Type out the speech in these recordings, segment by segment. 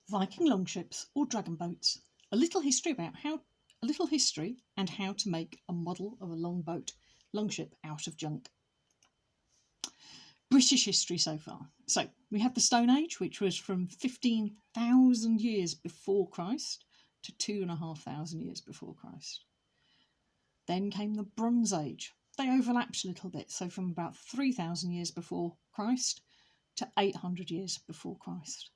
Viking longships or dragon boats. A little history and how to make a model of a longship out of junk. British history so far. So we had the Stone Age, which was from 15,000 years before Christ to 2,500 years before Christ. Then came the Bronze Age. They overlapped a little bit, so from about 3,000 years before Christ to 800 years before Christ.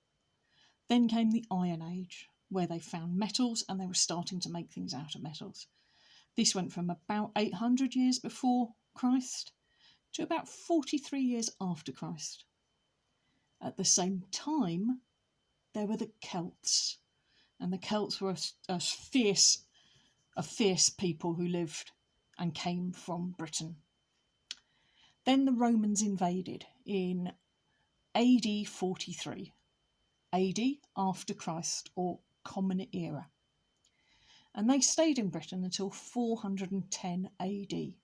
Then came the Iron Age, where they found metals and they were starting to make things out of metals. This went from about 800 years before Christ to about 43 years after Christ. At the same time, there were the Celts, and the Celts were a fierce people who lived and came from Britain. Then the Romans invaded in AD 43, AD after Christ, or Common Era. And they stayed in Britain until 410 AD.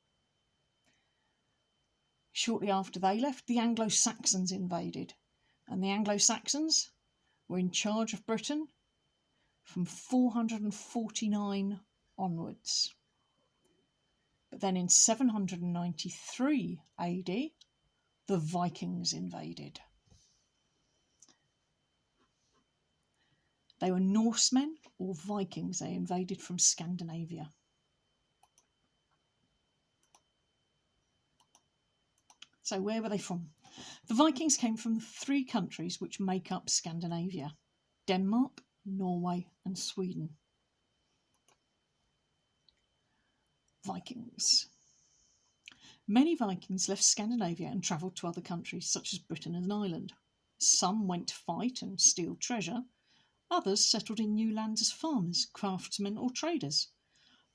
Shortly after they left, the Anglo-Saxons invaded, and the Anglo-Saxons were in charge of Britain from 449 onwards. But then in 793 AD, the Vikings invaded. They were Norsemen or Vikings. They invaded from Scandinavia. So where were they from? The Vikings came from the three countries which make up Scandinavia: Denmark, Norway and Sweden. Vikings. Many Vikings left Scandinavia and travelled to other countries such as Britain and Ireland. Some went to fight and steal treasure. Others settled in new lands as farmers, craftsmen or traders.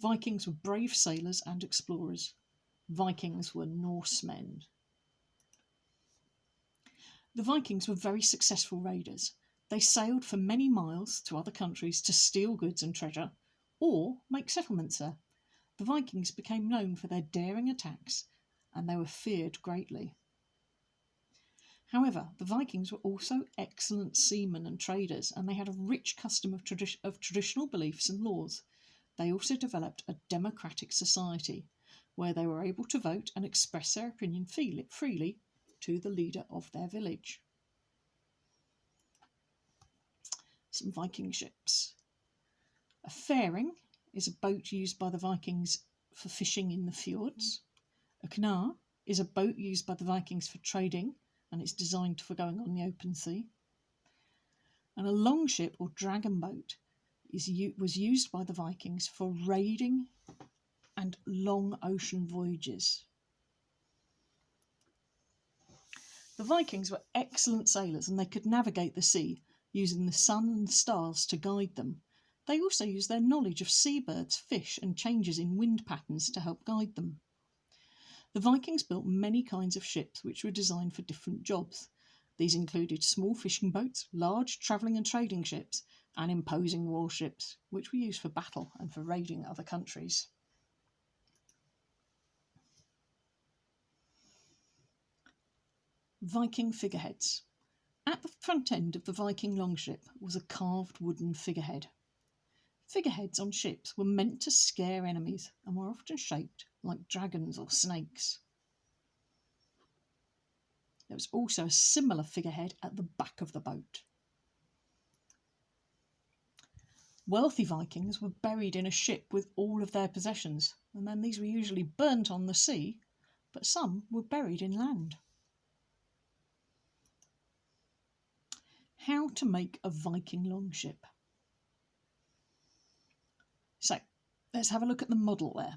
Vikings were brave sailors and explorers. Vikings were Norsemen. The Vikings were very successful raiders. They sailed for many miles to other countries to steal goods and treasure, or make settlements there. The Vikings became known for their daring attacks, and they were feared greatly. However, the Vikings were also excellent seamen and traders, and they had a rich custom of traditional beliefs and laws. They also developed a democratic society, where they were able to vote and express their opinion freely to the leader of their village. Some Viking ships. A fairing is a boat used by the Vikings for fishing in the fjords. A knar is a boat used by the Vikings for trading, and it's designed for going on the open sea. And a longship or dragon boat was used by the Vikings for raiding and long ocean voyages. The Vikings were excellent sailors, and they could navigate the sea using the sun and stars to guide them. They also used their knowledge of seabirds, fish and changes in wind patterns to help guide them. The Vikings built many kinds of ships which were designed for different jobs. These included small fishing boats, large travelling and trading ships, and imposing warships, which were used for battle and for raiding other countries. Viking figureheads. At the front end of the Viking longship was a carved wooden figurehead. Figureheads on ships were meant to scare enemies and were often shaped like dragons or snakes. There was also a similar figurehead at the back of the boat. Wealthy Vikings were buried in a ship with all of their possessions, and then these were usually burnt on the sea, but some were buried in land. How to make a Viking longship. So, let's have a look at the model there.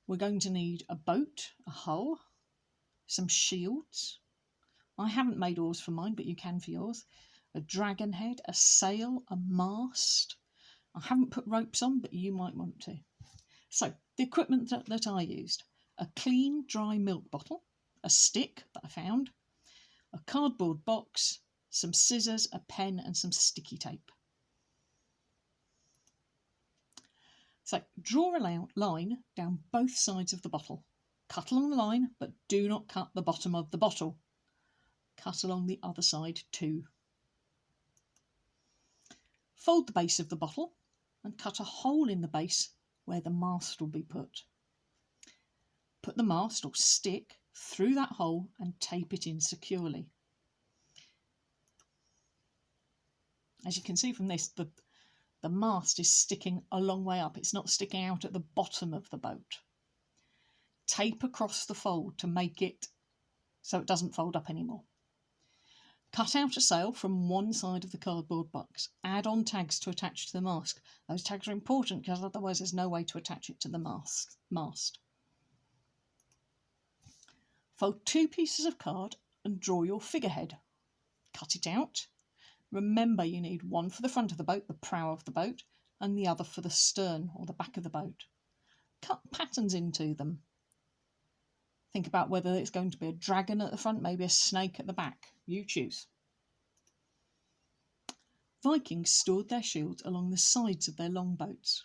We're going to need a boat, a hull, some shields. I haven't made oars for mine, but you can for yours. A dragon head, a sail, a mast. I haven't put ropes on, but you might want to. So, the equipment that I used. A clean, dry milk bottle, a stick that I found, a cardboard box, some scissors, a pen and some sticky tape. So draw a line down both sides of the bottle. Cut along the line, but do not cut the bottom of the bottle. Cut along the other side too. Fold the base of the bottle and cut a hole in the base where the mast will be put. Put the mast or stick through that hole and tape it in securely. As you can see from this, the mast is sticking a long way up. It's not sticking out at the bottom of the boat. Tape across the fold to make it so it doesn't fold up anymore. Cut out a sail from one side of the cardboard box. Add on tags to attach to the mast. Those tags are important because otherwise there's no way to attach it to the mast. Fold 2 pieces of card and draw your figurehead. Cut it out. Remember, you need one for the front of the boat, the prow of the boat, and the other for the stern or the back of the boat. Cut patterns into them. Think about whether it's going to be a dragon at the front, maybe a snake at the back. You choose. Vikings stored their shields along the sides of their longboats.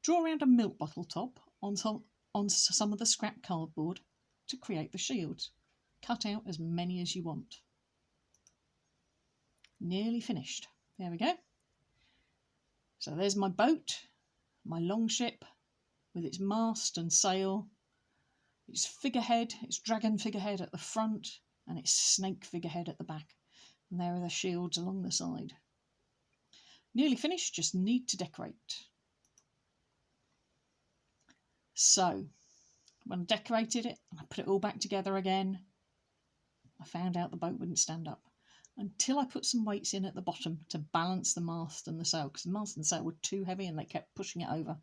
Draw around a milk bottle top on some of the scrap cardboard to create the shields. Cut out as many as you want. Nearly finished. There we go. So there's my boat, my longship with its mast and sail, its figurehead, its dragon figurehead at the front, and its snake figurehead at the back. And there are the shields along the side. Nearly finished, just need to decorate. So, when I decorated it and I put it all back together again, I found out the boat wouldn't stand up until I put some weights in at the bottom to balance the mast and the sail, because the mast and the sail were too heavy and they kept pushing it over.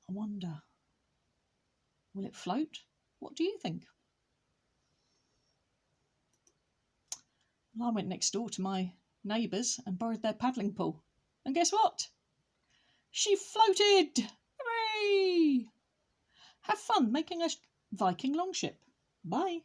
I wonder, will it float? What do you think? Well, I went next door to my neighbours and borrowed their paddling pool. And guess what? She floated! Hooray! Have fun making a Viking longship. Bye.